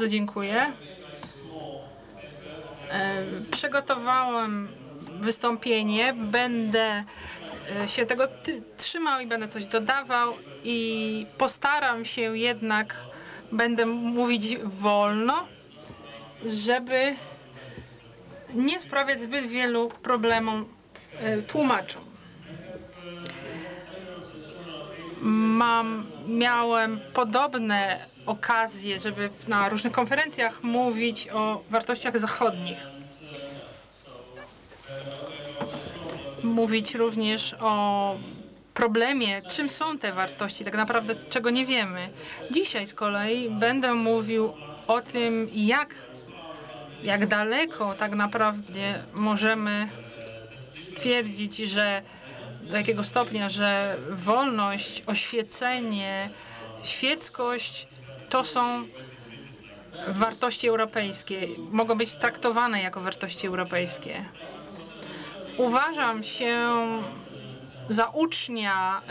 Bardzo dziękuję. Przygotowałem wystąpienie, będę się tego trzymał i będę coś dodawał i postaram się jednak, będę mówić wolno, żeby nie sprawiać zbyt wielu problemów tłumaczom. Miałem podobne okazje, żeby na różnych konferencjach mówić o wartościach zachodnich. Mówić również o problemie, czym są te wartości, tak naprawdę czego nie wiemy. Dzisiaj z kolei będę mówił o tym, jak daleko tak naprawdę możemy stwierdzić, że do jakiego stopnia, że wolność, oświecenie, świeckość to są wartości europejskie, mogą być traktowane jako wartości europejskie. Uważam się za ucznia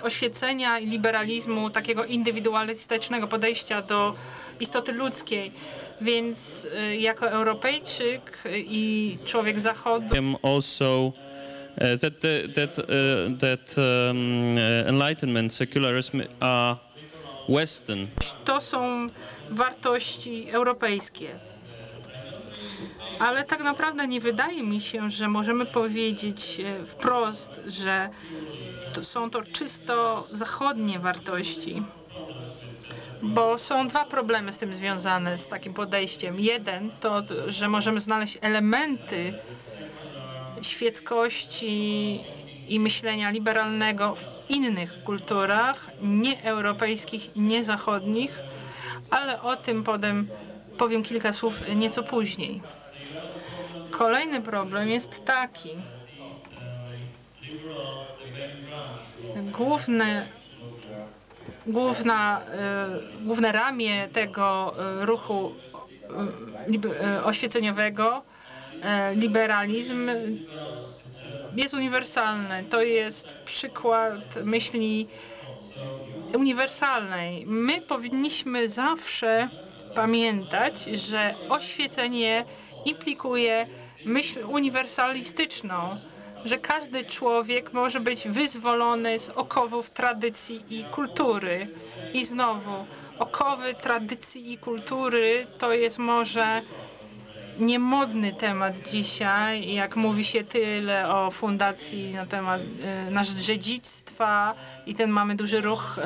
oświecenia i liberalizmu, takiego indywidualistycznego podejścia do istoty ludzkiej. Więc jako Europejczyk i człowiek Zachodu enlightenment, secularism are Western. To są wartości europejskie. Ale tak naprawdę nie wydaje mi się, że możemy powiedzieć wprost, że są to czysto zachodnie wartości. Bo są dwa problemy z tym związane, z takim podejściem. Jeden to, że możemy znaleźć elementy świeckości i myślenia liberalnego w innych kulturach, nieeuropejskich, niezachodnich, ale o tym potem powiem kilka słów nieco później. Kolejny problem jest taki. Główne ramię tego ruchu oświeceniowego, liberalizm, jest uniwersalny. To jest przykład myśli uniwersalnej. My powinniśmy zawsze pamiętać, że oświecenie implikuje myśl uniwersalistyczną, że każdy człowiek może być wyzwolony z okowów tradycji i kultury. I znowu, okowy tradycji i kultury to jest może niemodny temat dzisiaj, jak mówi się tyle o fundacji na temat na rzecz dziedzictwa i ten mamy duży ruch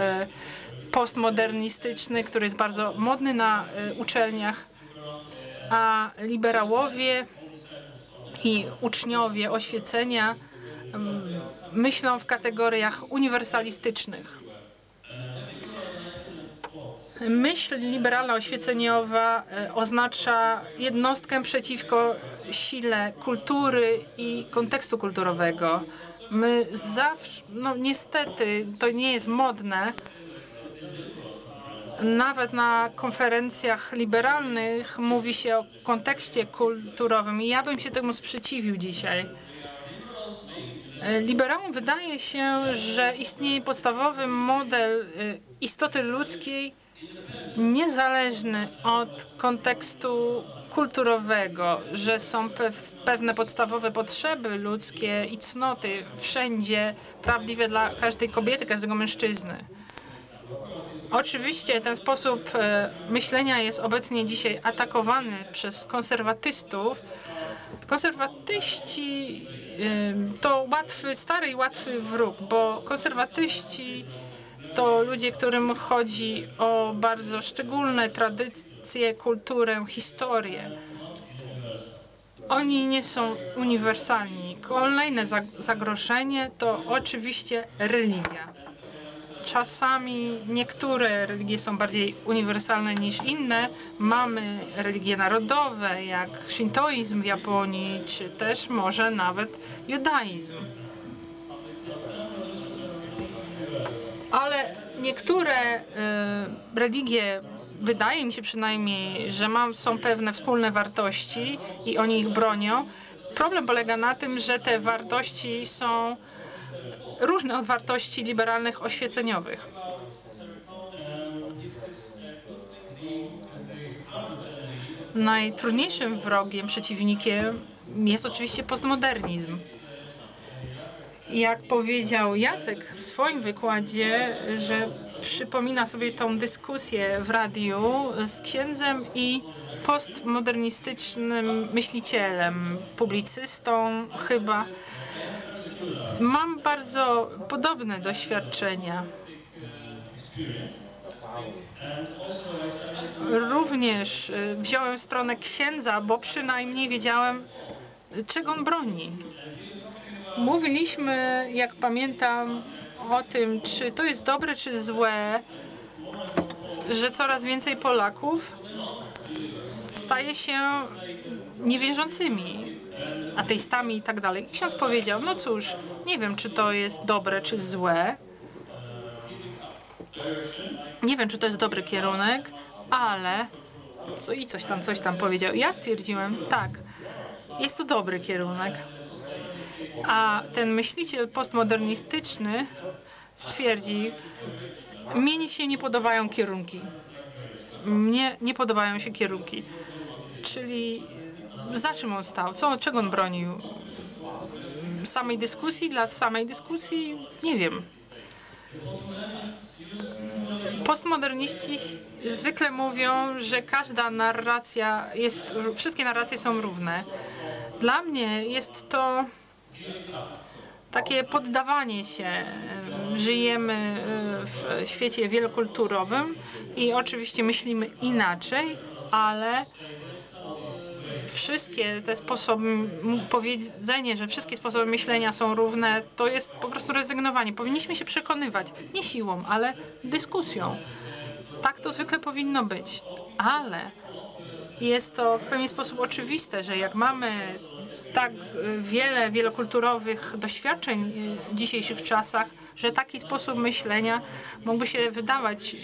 postmodernistyczny, który jest bardzo modny na uczelniach, a liberałowie i uczniowie oświecenia myślą w kategoriach uniwersalistycznych. Myśl liberalna oświeceniowa oznacza jednostkę przeciwko sile kultury i kontekstu kulturowego. My zawsze, no niestety, to nie jest modne. Nawet na konferencjach liberalnych mówi się o kontekście kulturowym i ja bym się temu sprzeciwił dzisiaj. Liberałom wydaje się, że istnieje podstawowy model istoty ludzkiej niezależny od kontekstu kulturowego, że są pewne podstawowe potrzeby ludzkie i cnoty wszędzie prawdziwe dla każdej kobiety, każdego mężczyzny. Oczywiście ten sposób myślenia jest obecnie dzisiaj atakowany przez konserwatystów. Konserwatyści to stary i łatwy wróg, bo konserwatyści to ludzie, którym chodzi o bardzo szczególne tradycje, kulturę, historię. Oni nie są uniwersalni. Kolejne zagrożenie to oczywiście religia. Czasami niektóre religie są bardziej uniwersalne niż inne. Mamy religie narodowe, jak szintoizm w Japonii, czy też może nawet judaizm. Ale niektóre religie, wydaje mi się przynajmniej, że są pewne wspólne wartości i oni ich bronią. Problem polega na tym, że te wartości są różne od wartości liberalnych oświeceniowych. Najtrudniejszym wrogiem, przeciwnikiem jest oczywiście postmodernizm. Jak powiedział Jacek w swoim wykładzie, że przypomina sobie tą dyskusję w radiu z księdzem i postmodernistycznym myślicielem, publicystą chyba. Mam bardzo podobne doświadczenia. Również wziąłem stronę księdza, bo przynajmniej wiedziałem, czego on broni. Mówiliśmy, jak pamiętam, o tym, czy to jest dobre, czy złe, że coraz więcej Polaków staje się niewierzącymi, ateistami i tak dalej. Ksiądz powiedział, no cóż, nie wiem, czy to jest dobre, czy złe. Nie wiem, czy to jest dobry kierunek, ale... coś tam powiedział. Ja stwierdziłem, tak, jest to dobry kierunek. A ten myśliciel postmodernistyczny stwierdził, mnie się nie podobają kierunki. Mnie nie podobają się kierunki. Czyli za czym on stał? Czego on bronił? Samej dyskusji? Dla samej dyskusji? Nie wiem. Postmoderniści zwykle mówią, że każda narracja wszystkie narracje są równe. Dla mnie jest to takie poddawanie się. Żyjemy w świecie wielokulturowym i oczywiście myślimy inaczej, ale wszystkie te sposoby, powiedzenie, że wszystkie sposoby myślenia są równe, to jest po prostu rezygnowanie. Powinniśmy się przekonywać, nie siłą, ale dyskusją. Tak to zwykle powinno być, ale jest to w pewien sposób oczywiste, że jak mamy tak wiele wielokulturowych doświadczeń w dzisiejszych czasach, że taki sposób myślenia mógłby się wydawać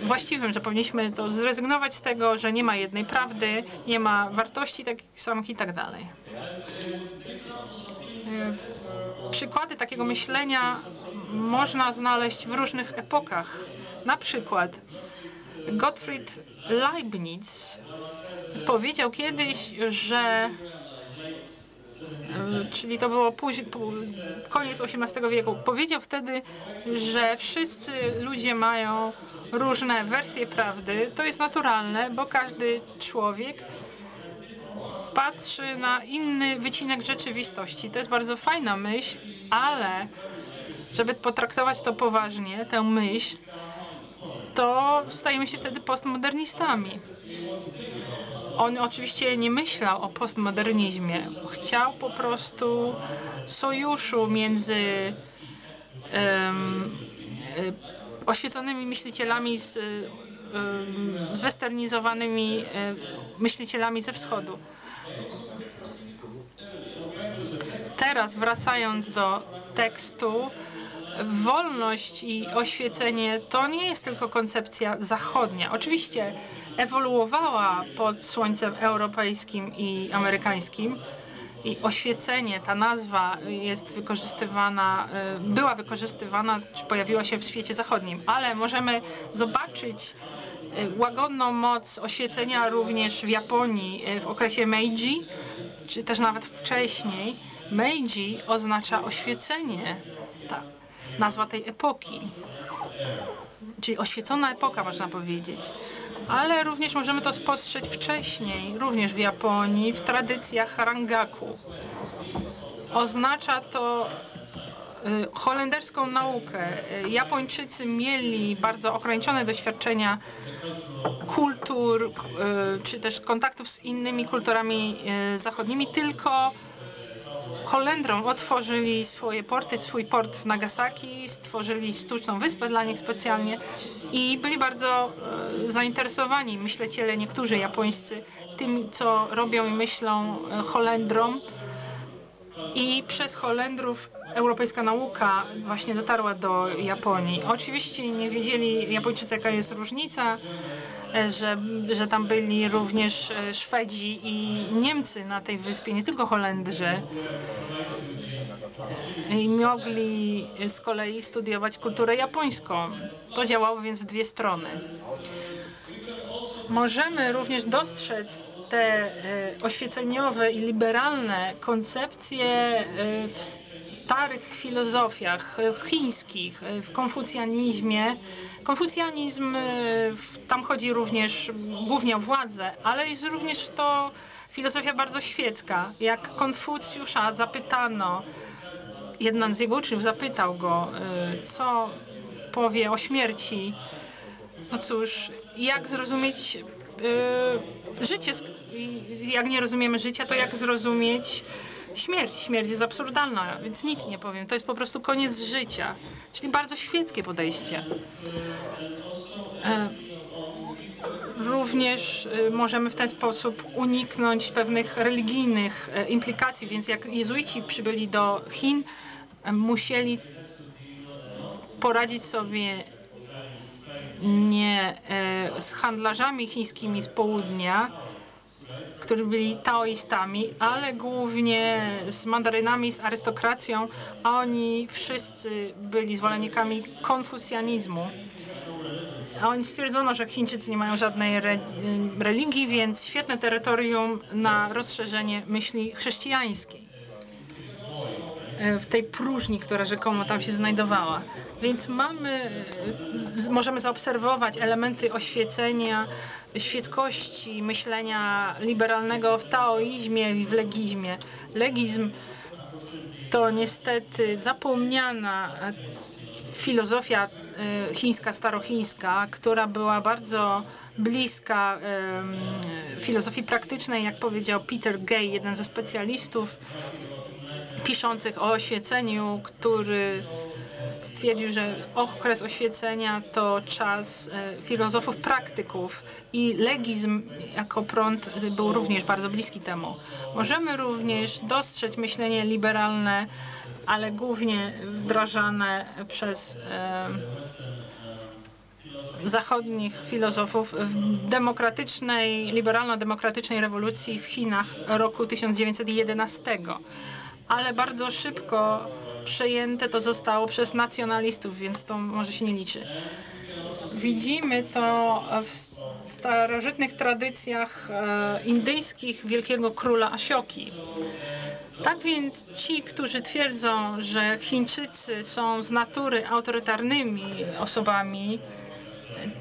właściwym, że powinniśmy to zrezygnować z tego, że nie ma jednej prawdy, nie ma wartości takich samych i tak dalej. Przykłady takiego myślenia można znaleźć w różnych epokach. Na przykład Gottfried Leibniz powiedział kiedyś, że czyli to było koniec XVIII wieku. Powiedział wtedy, że wszyscy ludzie mają różne wersje prawdy. To jest naturalne, bo każdy człowiek patrzy na inny wycinek rzeczywistości. To jest bardzo fajna myśl, ale żeby potraktować to poważnie, tę myśl, to stajemy się wtedy postmodernistami. On oczywiście nie myślał o postmodernizmie. Chciał po prostu sojuszu między oświeconymi myślicielami zwesternizowanymi myślicielami ze wschodu. Teraz wracając do tekstu, wolność i oświecenie to nie jest tylko koncepcja zachodnia. Oczywiście ewoluowała pod słońcem europejskim i amerykańskim i oświecenie, ta nazwa jest wykorzystywana, była wykorzystywana, czy pojawiła się w świecie zachodnim, ale możemy zobaczyć łagodną moc oświecenia również w Japonii w okresie Meiji, czy też nawet wcześniej. Meiji oznacza oświecenie, ta nazwa tej epoki, czyli oświecona epoka, można powiedzieć. Ale również możemy to spostrzec wcześniej, również w Japonii, w tradycjach rangaku. Oznacza to holenderską naukę. Japończycy mieli bardzo ograniczone doświadczenia kultur, czy też kontaktów z innymi kulturami zachodnimi, tylko Holendrom otworzyli swoje porty, swój port w Nagasaki, stworzyli sztuczną wyspę dla nich specjalnie i byli bardzo zainteresowani myśliciele, niektórzy japońscy, tym, co robią i myślą Holendrom. I przez Holendrów europejska nauka właśnie dotarła do Japonii. Oczywiście nie wiedzieli Japończycy, jaka jest różnica, że tam byli również Szwedzi i Niemcy na tej wyspie, nie tylko Holendrzy. I mogli z kolei studiować kulturę japońską. To działało więc w dwie strony. Możemy również dostrzec te oświeceniowe i liberalne koncepcje w starych filozofiach chińskich, w konfucjanizmie. Konfucjanizm, tam chodzi również głównie o władzę, ale jest również to filozofia bardzo świecka. Jak Konfucjusza zapytano, jeden z jego uczniów zapytał go, co powie o śmierci. No cóż, jak zrozumieć życie? Jak nie rozumiemy życia, to jak zrozumieć śmierć? Śmierć jest absurdalna, więc nic nie powiem. To jest po prostu koniec życia. Czyli bardzo świeckie podejście. Również możemy w ten sposób uniknąć pewnych religijnych implikacji, więc jak jezuici przybyli do Chin, musieli poradzić sobie nie z handlarzami chińskimi z południa, którzy byli taoistami, ale głównie z mandarynami, z arystokracją, a oni wszyscy byli zwolennikami konfucjanizmu. A oni stwierdzono, że Chińczycy nie mają żadnej religii, więc świetne terytorium na rozszerzenie myśli chrześcijańskiej w tej próżni, która rzekomo tam się znajdowała. Więc możemy zaobserwować elementy oświecenia, świeckości, myślenia liberalnego w taoizmie i w legizmie. Legizm to niestety zapomniana filozofia chińska, starochińska, która była bardzo bliska filozofii praktycznej, jak powiedział Peter Gay, jeden ze specjalistów piszących o oświeceniu, który stwierdził, że okres oświecenia to czas filozofów praktyków i legizm jako prąd był również bardzo bliski temu. Możemy również dostrzec myślenie liberalne, ale głównie wdrażane przez zachodnich filozofów w liberalno-demokratycznej rewolucji w Chinach roku 1911. Ale bardzo szybko przejęte to zostało przez nacjonalistów, więc to może się nie liczy. Widzimy to w starożytnych tradycjach indyjskich wielkiego króla Asioki. Tak więc ci, którzy twierdzą, że Chińczycy są z natury autorytarnymi osobami,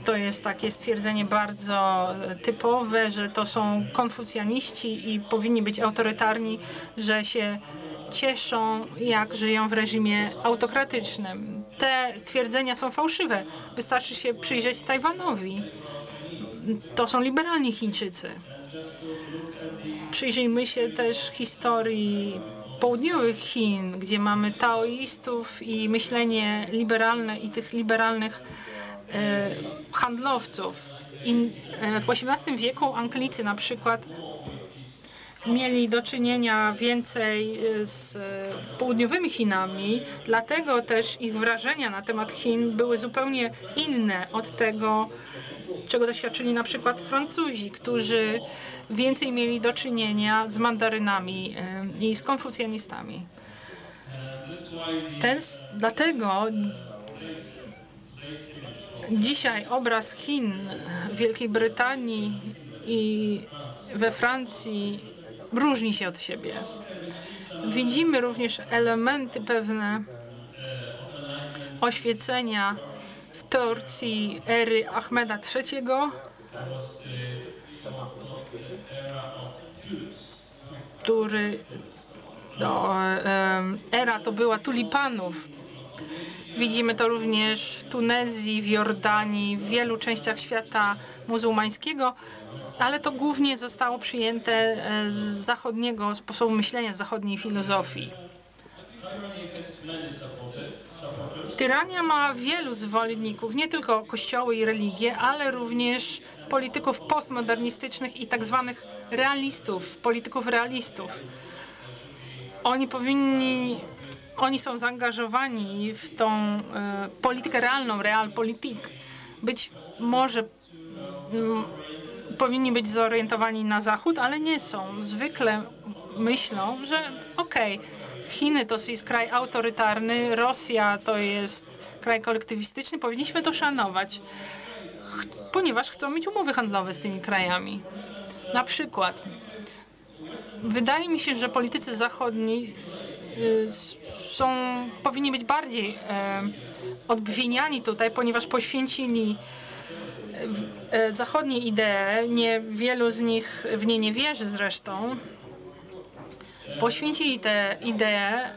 to jest takie stwierdzenie bardzo typowe, że to są konfucjaniści i powinni być autorytarni, że się cieszą, jak żyją w reżimie autokratycznym. Te twierdzenia są fałszywe. Wystarczy się przyjrzeć Tajwanowi. To są liberalni Chińczycy. Przyjrzyjmy się też historii południowych Chin, gdzie mamy taoistów i myślenie liberalne i tych liberalnych handlowców. W XVIII wieku Anglicy na przykład mieli do czynienia więcej z południowymi Chinami, dlatego też ich wrażenia na temat Chin były zupełnie inne od tego, czego doświadczyli na przykład Francuzi, którzy więcej mieli do czynienia z mandarynami i z konfucjanistami. Dlatego dzisiaj obraz Chin w Wielkiej Brytanii i we Francji różni się od siebie. Widzimy również elementy pewne oświecenia w Turcji ery Ahmeda III, który era to była tulipanów. Widzimy to również w Tunezji, w Jordanii, w wielu częściach świata muzułmańskiego, ale to głównie zostało przyjęte z zachodniego sposobu myślenia, z zachodniej filozofii. Tyrania ma wielu zwolenników, nie tylko kościoły i religie, ale również polityków postmodernistycznych i tak zwanych realistów, polityków realistów. Oni są zaangażowani w tą politykę realną, realpolitik. Być może powinni być zorientowani na Zachód, ale nie są. Zwykle myślą, że Chiny to jest kraj autorytarny, Rosja to jest kraj kolektywistyczny, powinniśmy to szanować. ponieważ chcą mieć umowy handlowe z tymi krajami. Na przykład, wydaje mi się, że politycy zachodni powinni być bardziej odbwieniani tutaj, ponieważ poświęcili zachodnie idee, wielu z nich w nie nie wierzy zresztą, poświęcili te idee,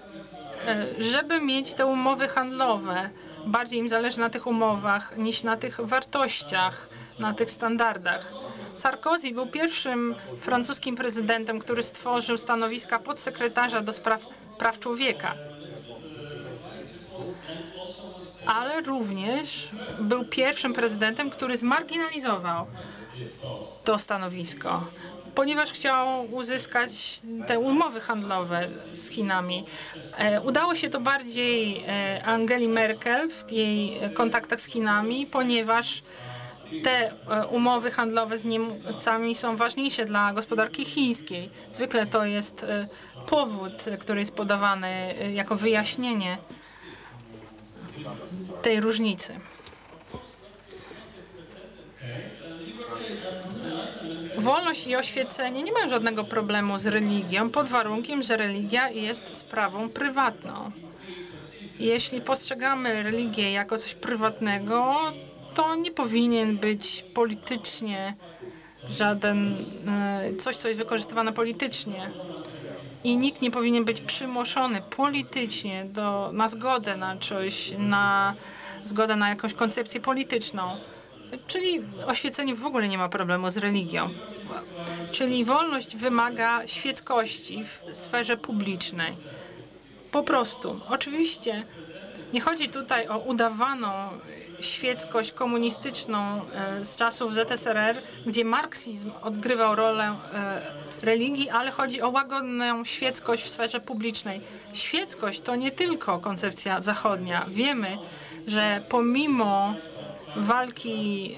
żeby mieć te umowy handlowe. Bardziej im zależy na tych umowach niż na tych wartościach, na tych standardach. Sarkozy był pierwszym francuskim prezydentem, który stworzył stanowiska podsekretarza do spraw praw człowieka. Ale również był pierwszym prezydentem, który zmarginalizował to stanowisko, ponieważ chciał uzyskać te umowy handlowe z Chinami. Udało się to bardziej Angeli Merkel w jej kontaktach z Chinami, ponieważ te umowy handlowe z Niemcami są ważniejsze dla gospodarki chińskiej. Zwykle to jest powód, który jest podawany jako wyjaśnienie tej różnicy. Wolność i oświecenie nie mają żadnego problemu z religią, pod warunkiem, że religia jest sprawą prywatną. Jeśli postrzegamy religię jako coś prywatnego, to nie powinien być politycznie coś, co jest wykorzystywane politycznie. I nikt nie powinien być przymuszony politycznie na zgodę na coś, na zgodę na jakąś koncepcję polityczną. Czyli oświecenie w ogóle nie ma problemu z religią. Czyli wolność wymaga świeckości w sferze publicznej. Po prostu. Oczywiście nie chodzi tutaj o udawaną świeckość komunistyczną z czasów ZSRR, gdzie marksizm odgrywał rolę religii, ale chodzi o łagodną świeckość w sferze publicznej. Świeckość to nie tylko koncepcja zachodnia. Wiemy, że pomimo walki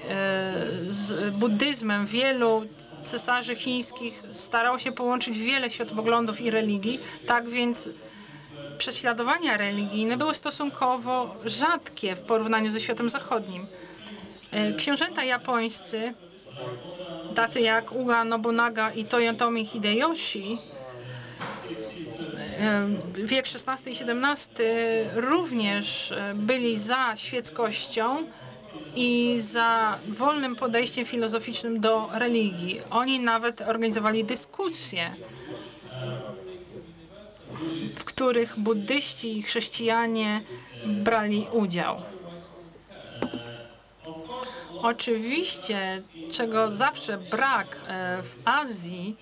z buddyzmem wielu cesarzy chińskich starało się połączyć wiele światopoglądów i religii, tak więc prześladowania religijne były stosunkowo rzadkie w porównaniu ze światem zachodnim. Książęta japońscy, tacy jak Uga Nobunaga i Toyotomi Hideyoshi, wiek XVI i XVII, również byli za świeckością i za wolnym podejściem filozoficznym do religii. Oni nawet organizowali dyskusje, w których buddyści i chrześcijanie brali udział. Oczywiście, czego zawsze brak w Azji,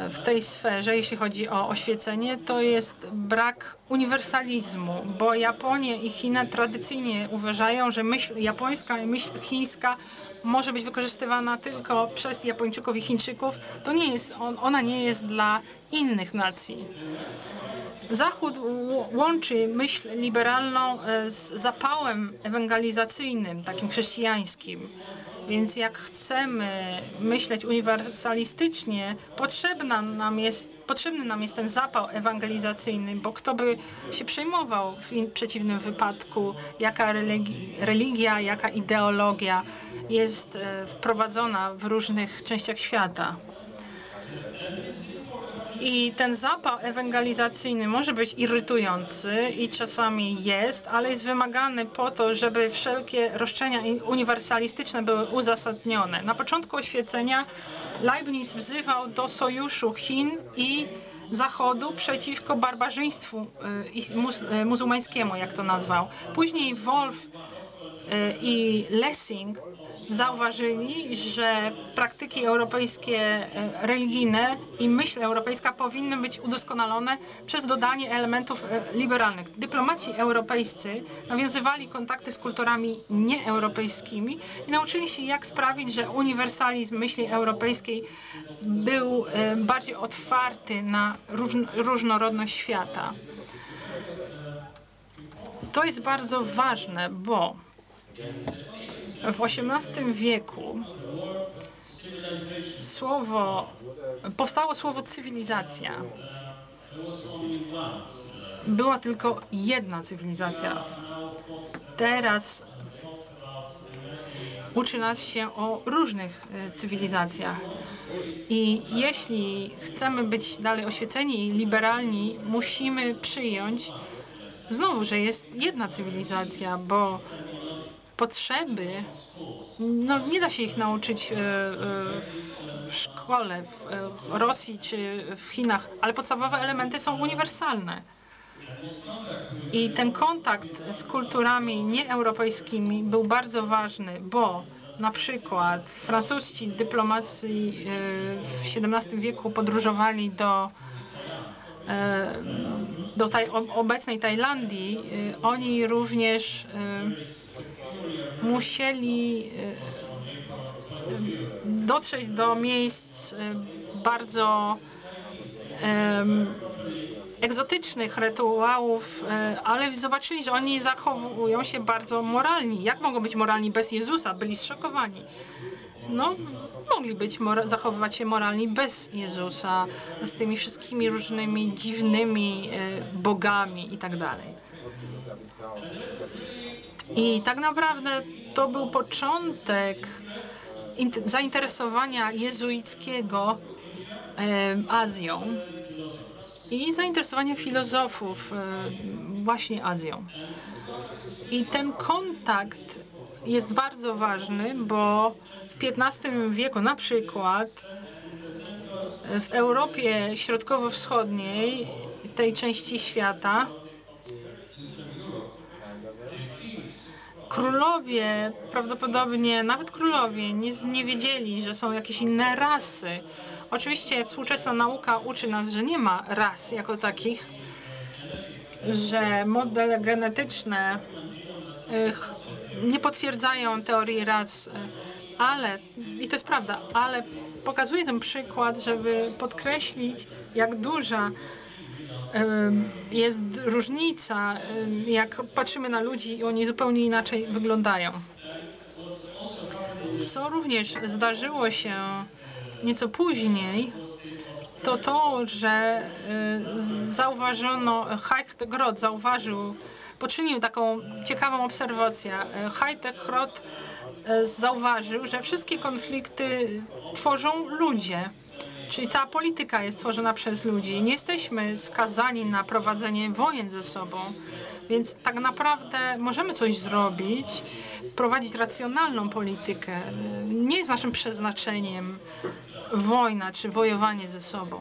w tej sferze, jeśli chodzi o oświecenie, to jest brak uniwersalizmu, bo Japonia i Chiny tradycyjnie uważają, że myśl japońska i myśl chińska może być wykorzystywana tylko przez Japończyków i Chińczyków. To nie jest, ona nie jest dla innych nacji. Zachód łączy myśl liberalną z zapałem ewangelizacyjnym, takim chrześcijańskim. Więc jak chcemy myśleć uniwersalistycznie, potrzebny nam jest ten zapał ewangelizacyjny, bo kto by się przejmował w przeciwnym wypadku, jaka religia, jaka ideologia jest wprowadzona w różnych częściach świata. I ten zapał ewangelizacyjny może być irytujący i czasami jest, ale jest wymagany po to, żeby wszelkie roszczenia uniwersalistyczne były uzasadnione. Na początku oświecenia Leibniz wzywał do sojuszu Chin i Zachodu przeciwko barbarzyństwu muzułmańskiemu, jak to nazwał. Później Wolf i Lessing zauważyli, że praktyki europejskie religijne i myśl europejska powinny być udoskonalone przez dodanie elementów liberalnych. Dyplomaci europejscy nawiązywali kontakty z kulturami nieeuropejskimi i nauczyli się, jak sprawić, że uniwersalizm myśli europejskiej był bardziej otwarty na różnorodność świata. To jest bardzo ważne, bo w XVIII wieku powstało słowo cywilizacja. Była tylko jedna cywilizacja. Teraz uczy nas się o różnych cywilizacjach. I jeśli chcemy być dalej oświeceni i liberalni, musimy przyjąć znowu, że jest jedna cywilizacja, bo potrzeby, no nie da się ich nauczyć w szkole, w Rosji czy w Chinach, ale podstawowe elementy są uniwersalne. I ten kontakt z kulturami nieeuropejskimi był bardzo ważny, bo na przykład francuscy dyplomaci w XVII wieku podróżowali do obecnej Tajlandii. Oni również musieli dotrzeć do miejsc bardzo egzotycznych rytuałów, ale zobaczyli, że oni zachowują się bardzo moralni. Jak mogą być moralni bez Jezusa? Byli zszokowani. No, mogli zachowywać się moralni bez Jezusa, z tymi wszystkimi różnymi dziwnymi bogami i tak dalej. I tak naprawdę to był początek zainteresowania jezuickiego Azją i zainteresowania filozofów właśnie Azją. I ten kontakt jest bardzo ważny, bo w XV wieku na przykład w Europie Środkowo-Wschodniej, tej części świata, królowie, prawdopodobnie nawet królowie nie wiedzieli, że są jakieś inne rasy. Oczywiście współczesna nauka uczy nas, że nie ma ras jako takich, że modele genetyczne nie potwierdzają teorii ras, ale, i to jest prawda, ale pokazuję ten przykład, żeby podkreślić, jak duża jest różnica, jak patrzymy na ludzi i oni zupełnie inaczej wyglądają. Co również zdarzyło się nieco później, to to, że zauważono, Hajtek-Grot poczynił taką ciekawą obserwację. Hajtek-Grot zauważył, że wszystkie konflikty tworzą ludzie. Czyli cała polityka jest tworzona przez ludzi. Nie jesteśmy skazani na prowadzenie wojen ze sobą, więc tak naprawdę możemy coś zrobić, prowadzić racjonalną politykę. Nie jest naszym przeznaczeniem wojna czy wojowanie ze sobą.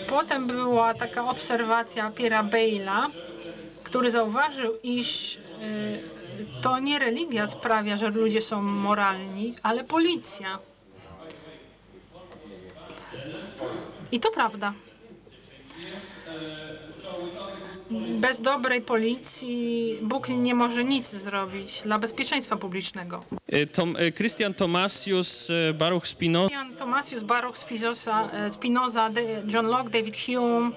Potem była taka obserwacja Pierre'a Bayle'a, który zauważył, iż to nie religia sprawia, że ludzie są moralni, ale policja. I to prawda. Bez dobrej policji Bóg nie może nic zrobić dla bezpieczeństwa publicznego. Christian Thomasius, Baruch Spinoza. Christian Thomasius, Baruch Spinoza, John Locke, David Hume,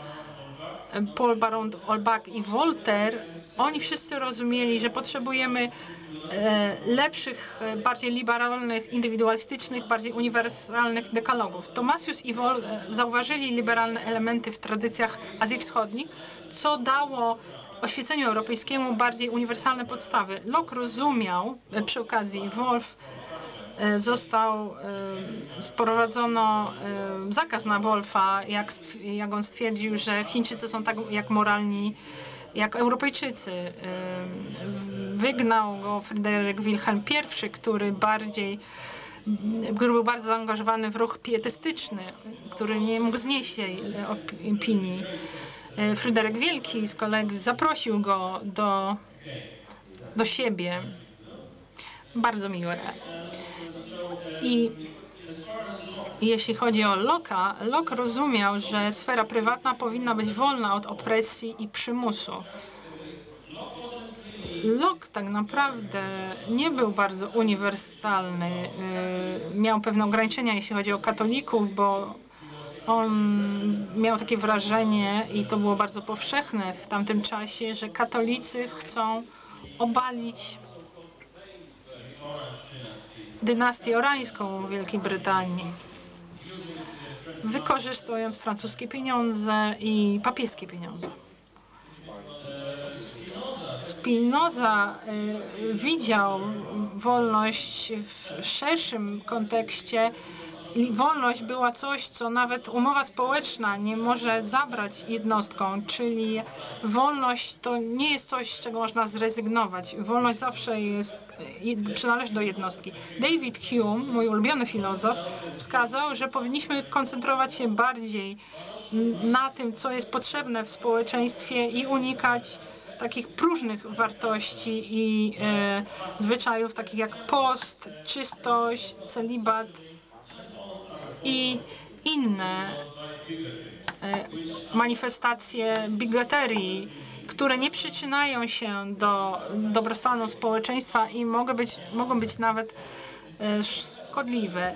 Paul Baron Holbach i Voltaire, oni wszyscy rozumieli, że potrzebujemy lepszych, bardziej liberalnych, indywidualistycznych, bardziej uniwersalnych dekalogów. Thomasius i zauważyli liberalne elementy w tradycjach Azji Wschodnich, co dało oświeceniu europejskiemu bardziej uniwersalne podstawy. Locke rozumiał, przy okazji Wolf wprowadzono zakaz na Wolfa, jak on stwierdził, że Chińczycy są tak jak moralni jak Europejczycy. Wygnał go Fryderyk Wilhelm I, który był bardzo zaangażowany w ruch pietystyczny, który nie mógł znieść jej opinii. Fryderyk Wielki z kolei zaprosił go do siebie. Bardzo miłe. I jeśli chodzi o Locke rozumiał, że sfera prywatna powinna być wolna od opresji i przymusu. Locke tak naprawdę nie był bardzo uniwersalny. Miał pewne ograniczenia, jeśli chodzi o katolików, bo on miał takie wrażenie, i to było bardzo powszechne w tamtym czasie, że katolicy chcą obalić dynastię orańską w Wielkiej Brytanii, wykorzystując francuskie pieniądze i papieskie pieniądze. Spinoza widział wolność w szerszym kontekście. Wolność była coś, co nawet umowa społeczna nie może zabrać jednostkom, czyli wolność to nie jest coś, z czego można zrezygnować. Wolność zawsze przynależy do jednostki. David Hume, mój ulubiony filozof, wskazał, że powinniśmy koncentrować się bardziej na tym, co jest potrzebne w społeczeństwie i unikać takich próżnych wartości i zwyczajów, takich jak post, czystość, celibat i inne manifestacje bigoterii, które nie przyczyniają się do dobrostanu społeczeństwa i mogą być nawet szkodliwe.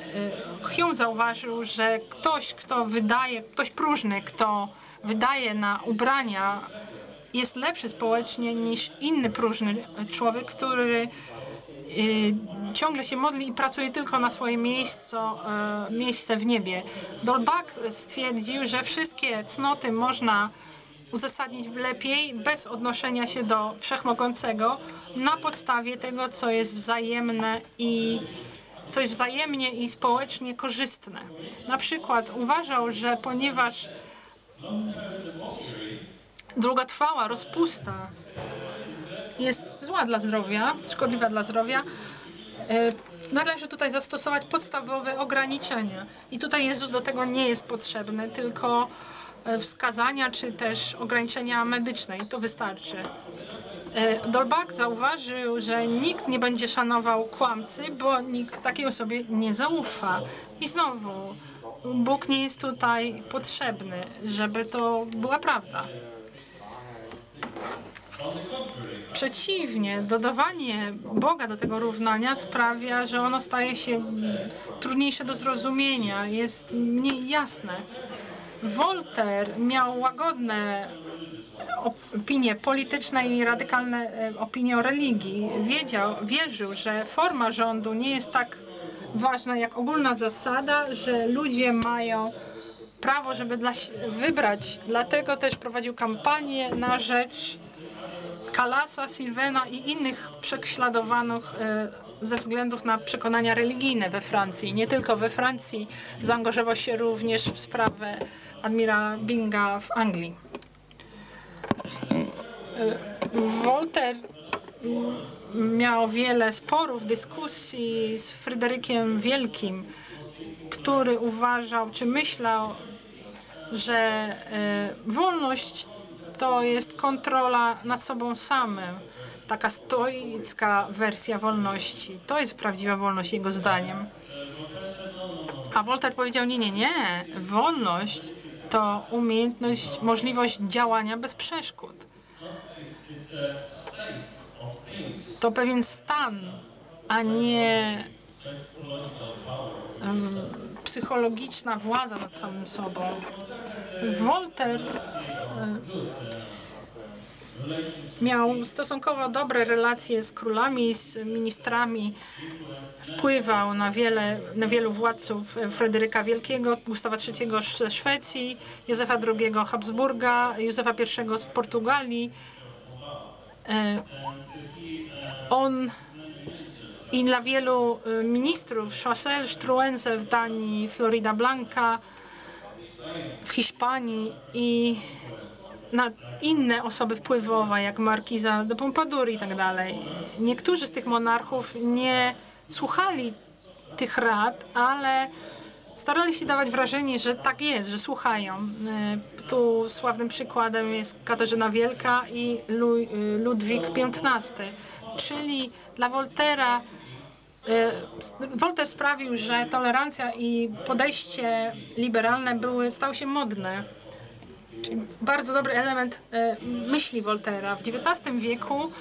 Hume zauważył, że ktoś próżny, kto wydaje na ubrania, jest lepszy społecznie niż inny próżny człowiek, który ciągle się modli i pracuje tylko na swoje miejsce w niebie. Dolbach stwierdził, że wszystkie cnoty można uzasadnić lepiej bez odnoszenia się do Wszechmogącego na podstawie tego, co jest wzajemnie i społecznie korzystne. Na przykład uważał, że ponieważ długotrwała rozpusta jest zła dla zdrowia, szkodliwa dla zdrowia, należy tutaj zastosować podstawowe ograniczenia. I tutaj Jezus do tego nie jest potrzebny, tylko wskazania czy też ograniczenia medyczne i to wystarczy. Dolbach zauważył, że nikt nie będzie szanował kłamcy, bo nikt takiej osobie nie zaufa. I znowu, Bóg nie jest tutaj potrzebny, żeby to była prawda. Przeciwnie, dodawanie Boga do tego równania sprawia, że ono staje się trudniejsze do zrozumienia, jest mniej jasne. Voltaire miał łagodne opinie polityczne i radykalne opinie o religii. Wierzył, że forma rządu nie jest tak ważna jak ogólna zasada, że ludzie mają prawo, żeby wybrać. Dlatego też prowadził kampanię na rzecz Kalasa, Sylwena i innych prześladowanych ze względów na przekonania religijne we Francji. Nie tylko we Francji, zaangażował się również w sprawę admirała Binga w Anglii. Voltaire miał wiele sporów, dyskusji z Fryderykiem Wielkim, który uważał, czy myślał, że wolność to jest kontrola nad sobą samym. Taka stoicka wersja wolności. To jest prawdziwa wolność jego zdaniem. A Voltaire powiedział, nie. Wolność to umiejętność, możliwość działania bez przeszkód. To pewien stan, a nie psychologiczna władza nad samym sobą. Voltaire miał stosunkowo dobre relacje z królami, z ministrami. Wpływał na wielu władców Fryderyka Wielkiego, Gustawa III ze Szwecji, Józefa II Habsburga, Józefa I z Portugalii. On i dla wielu ministrów, Choiseul, Struensee w Danii, Florida Blanca w Hiszpanii i na inne osoby wpływowe, jak Markiza de Pompadour i tak dalej. Niektórzy z tych monarchów nie słuchali tych rad, ale starali się dawać wrażenie, że tak jest, że słuchają. Tu sławnym przykładem jest Katarzyna Wielka i Ludwik XV. Czyli dla Voltaira Voltaire sprawił, że tolerancja i podejście liberalne stały się modne. Czyli bardzo dobry element myśli Voltaira. W XIX wieku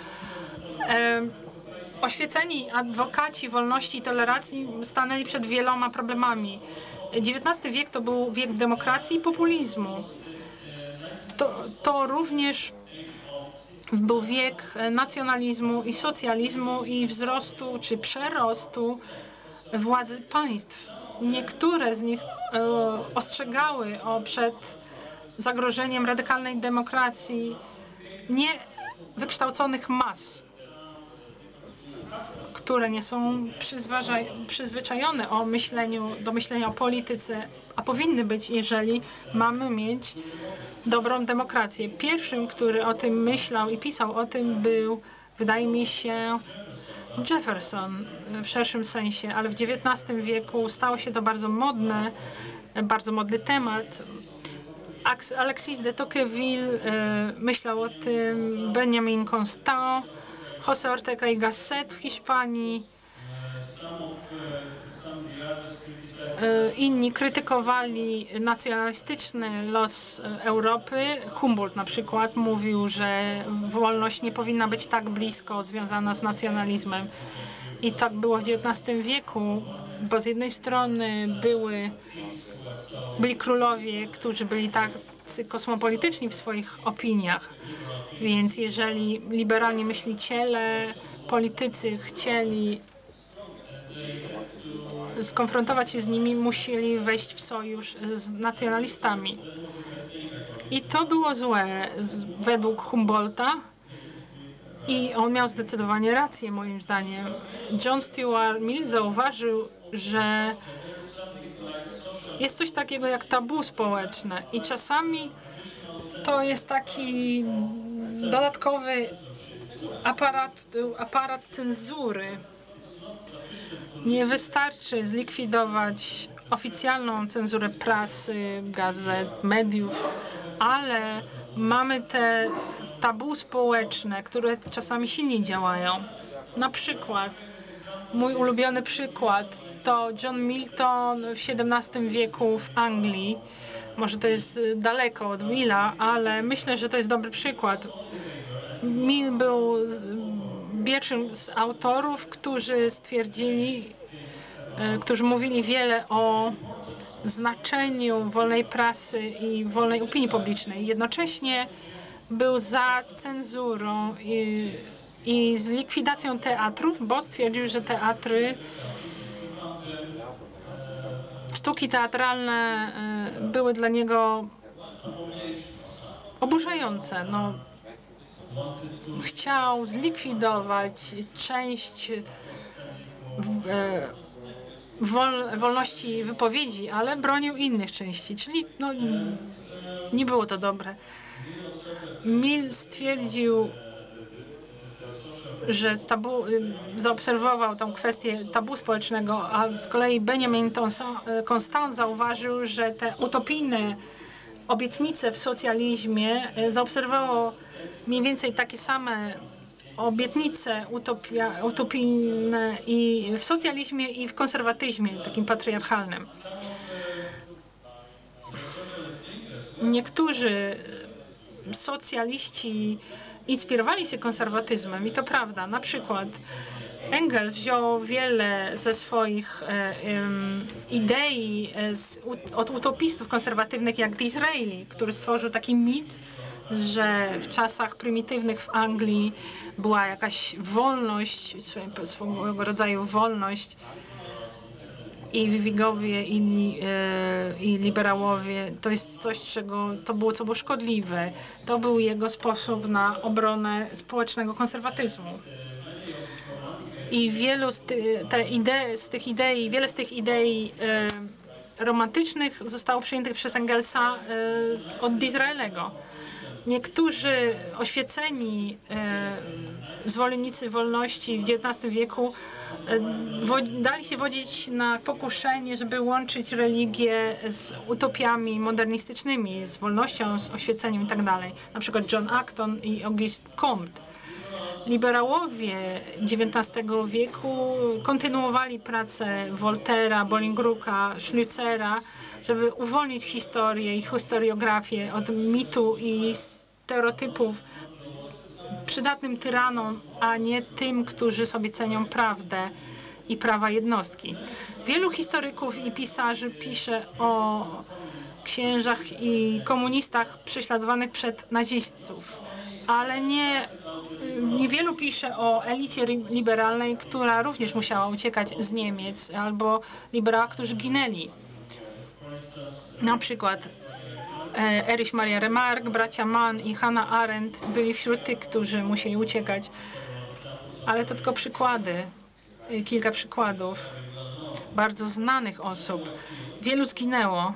oświeceni adwokaci wolności i tolerancji stanęli przed wieloma problemami. XIX wiek to był wiek demokracji i populizmu. To również był wiek nacjonalizmu i socjalizmu i wzrostu czy przerostu władzy państw. Niektóre z nich ostrzegały przed zagrożeniem radykalnej demokracji niewykształconych mas, które nie są przyzwyczajone do myślenia o polityce, a powinny być, jeżeli mamy mieć dobrą demokrację. Pierwszym, który o tym myślał i pisał o tym, był, wydaje mi się, Jefferson w szerszym sensie, ale w XIX wieku stało się to bardzo modny temat. Alexis de Tocqueville myślał o tym, Benjamin Constant, José Ortega y Gasset w Hiszpanii. Inni krytykowali nacjonalistyczny los Europy. Humboldt na przykład mówił, że wolność nie powinna być tak blisko związana z nacjonalizmem. I tak było w XIX wieku, bo z jednej strony byli królowie, którzy byli tacy kosmopolityczni w swoich opiniach. Więc jeżeli liberalni myśliciele, politycy chcieli skonfrontować się z nimi, musieli wejść w sojusz z nacjonalistami. I to było złe według Humboldta i on miał zdecydowanie rację moim zdaniem. John Stuart Mill zauważył, że jest coś takiego jak tabu społeczne i czasami to jest taki dodatkowy aparat cenzury. Nie wystarczy zlikwidować oficjalną cenzurę prasy, gazet, mediów, ale mamy te tabu społeczne, które czasami silniej działają. Na przykład, mój ulubiony przykład to John Milton w XVII wieku w Anglii. Może to jest daleko od Milla, ale myślę, że to jest dobry przykład. Mill był pierwszym z autorów, którzy mówili wiele o znaczeniu wolnej prasy i wolnej opinii publicznej. Jednocześnie był za cenzurą i z likwidacją teatrów, bo stwierdził, że sztuki teatralne były dla niego oburzające. No, chciał zlikwidować część wolności wypowiedzi, ale bronił innych części, czyli no, nie było to dobre. Mill stwierdził, że zaobserwował tą kwestię tabu społecznego, a z kolei Benjamin Constant zauważył, że te utopijne obietnice w socjalizmie zaobserwowało mniej więcej takie same obietnice utopijne i w socjalizmie i w konserwatyzmie, takim patriarchalnym. Niektórzy socjaliści inspirowali się konserwatyzmem i to prawda. Na przykład Engels wziął wiele ze swoich idei od utopistów konserwatywnych jak Disraeli, który stworzył taki mit, że w czasach prymitywnych w Anglii była jakaś wolność, swego rodzaju wolność i Whigowie i liberałowie, to jest coś, co było szkodliwe. To był jego sposób na obronę społecznego konserwatyzmu. I wiele z tych idei romantycznych zostało przyjętych przez Engelsa od Disraelego. Niektórzy oświeceni zwolennicy wolności w XIX wieku dali się wodzić na pokuszenie, żeby łączyć religię z utopiami modernistycznymi, z wolnością, z oświeceniem itd. Na przykład John Acton i Auguste Comte. Liberałowie XIX wieku kontynuowali pracę Voltaira, Bolingbroka, Schleusera, żeby uwolnić historię i historiografię od mitu i stereotypów przydatnym tyranom, a nie tym, którzy sobie cenią prawdę i prawa jednostki. Wielu historyków i pisarzy pisze o księżach i komunistach prześladowanych przez nazistów, ale niewielu pisze o elicie liberalnej, która również musiała uciekać z Niemiec, albo liberałach, którzy ginęli. Na przykład Erich Maria Remarque, bracia Mann i Hannah Arendt byli wśród tych, którzy musieli uciekać. Ale to tylko przykłady, kilka przykładów bardzo znanych osób. Wielu zginęło.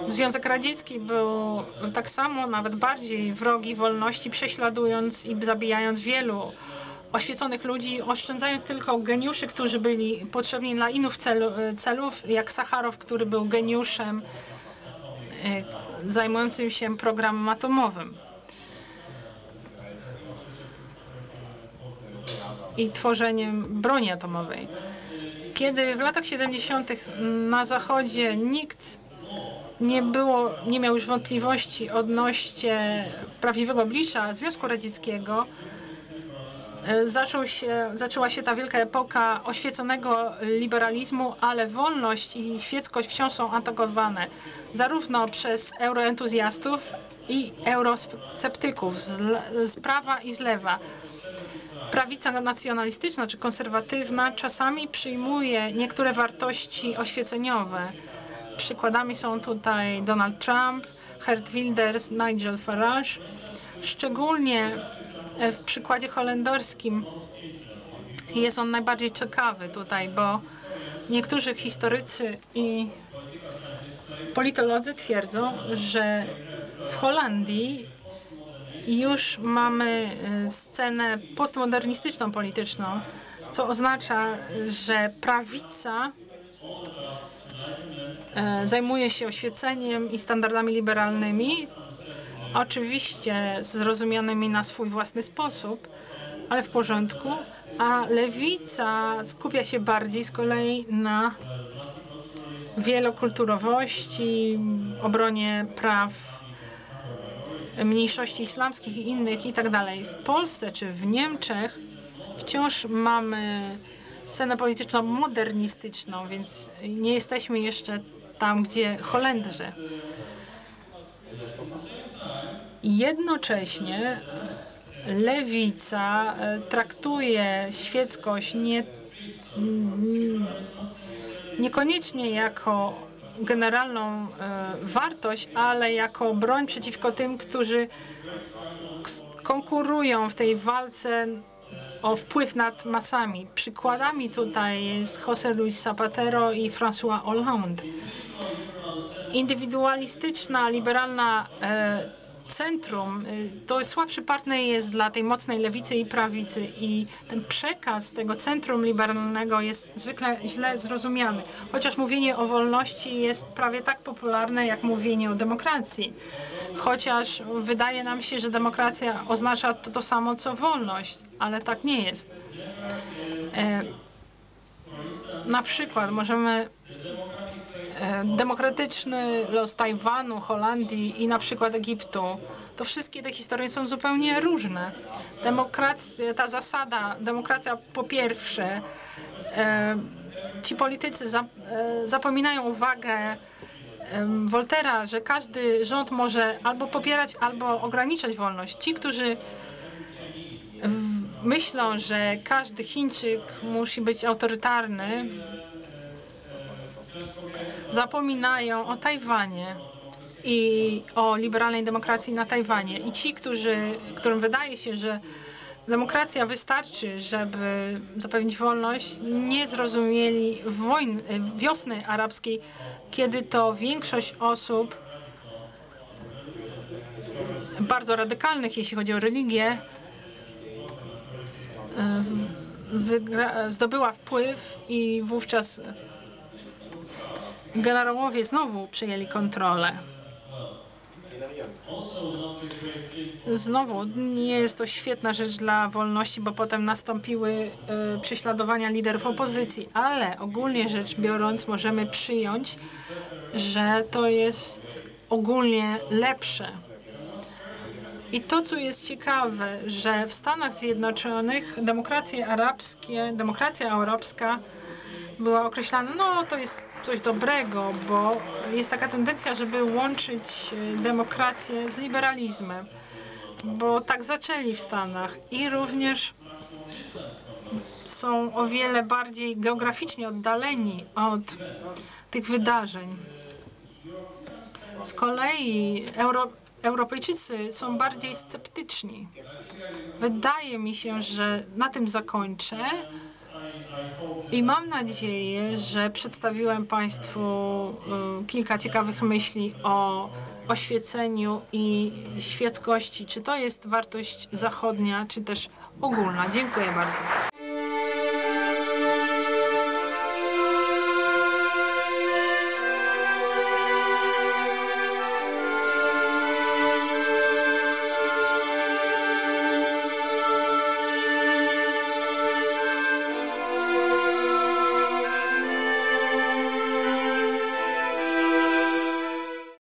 Związek Radziecki był tak samo, nawet bardziej wrogi wolności, prześladując i zabijając wielu oświeconych ludzi, oszczędzając tylko geniuszy, którzy byli potrzebni dla innych celów, jak Sacharow, który był geniuszem zajmującym się programem atomowym i tworzeniem broni atomowej. Kiedy w latach 70. na Zachodzie nikt nie miał już wątpliwości odnośnie prawdziwego oblicza Związku Radzieckiego, zaczęła się ta wielka epoka oświeconego liberalizmu, ale wolność i świeckość wciąż są atakowane zarówno przez euroentuzjastów i eurosceptyków z prawa i z lewa. Prawica nacjonalistyczna czy konserwatywna czasami przyjmuje niektóre wartości oświeceniowe. Przykładami są tutaj Donald Trump, Geert Wilders, Nigel Farage. Szczególnie w przykładzie holenderskim jest on najbardziej ciekawy tutaj, bo niektórzy historycy i politolodzy twierdzą, że w Holandii już mamy scenę postmodernistyczną polityczną, co oznacza, że prawica zajmuje się oświeceniem i standardami liberalnymi, oczywiście zrozumianymi na swój własny sposób, ale w porządku, a lewica skupia się bardziej z kolei na wielokulturowości, obronie praw mniejszości islamskich i innych i tak dalej. W Polsce czy w Niemczech wciąż mamy scenę polityczną modernistyczną, więc nie jesteśmy jeszcze tam, gdzie Holendrzy. Jednocześnie lewica traktuje świeckość niekoniecznie jako generalną wartość, ale jako broń przeciwko tym, którzy konkurują w tej walce o wpływ nad masami. Przykładami tutaj jest José Luis Zapatero i François Hollande. Indywidualistyczna, liberalna centrum to słabszy partner jest dla tej mocnej lewicy i prawicy i ten przekaz tego centrum liberalnego jest zwykle źle zrozumiany. Chociaż mówienie o wolności jest prawie tak popularne jak mówienie o demokracji. Chociaż wydaje nam się, że demokracja oznacza to samo co wolność, ale tak nie jest. Na przykład możemy demokratyczny los Tajwanu, Holandii i na przykład Egiptu. To wszystkie te historie są zupełnie różne. Demokracja, ta zasada, demokracja po pierwsze, ci politycy zapominają uwagę Voltera, że każdy rząd może albo popierać, albo ograniczać wolność. Ci, którzy myślą, że każdy Chińczyk musi być autorytarny, zapominają o Tajwanie i o liberalnej demokracji na Tajwanie. I ci, którym wydaje się, że demokracja wystarczy, żeby zapewnić wolność, nie zrozumieli wiosny arabskiej, kiedy to większość osób bardzo radykalnych, jeśli chodzi o religię, zdobyła wpływ i wówczas generałowie znowu przejęli kontrolę. Znowu nie jest to świetna rzecz dla wolności, bo potem nastąpiły prześladowania liderów opozycji, ale ogólnie rzecz biorąc możemy przyjąć, że to jest ogólnie lepsze. I to, co jest ciekawe, że w Stanach Zjednoczonych demokracja arabska była określana, no to jest coś dobrego, bo jest taka tendencja, żeby łączyć demokrację z liberalizmem, bo tak zaczęli w Stanach i również są o wiele bardziej geograficznie oddaleni od tych wydarzeń. Z kolei Europejczycy są bardziej sceptyczni. Wydaje mi się, że na tym zakończę i mam nadzieję, że przedstawiłem Państwu kilka ciekawych myśli o oświeceniu i świeckości. Czy to jest wartość zachodnia, czy też ogólna. Dziękuję bardzo.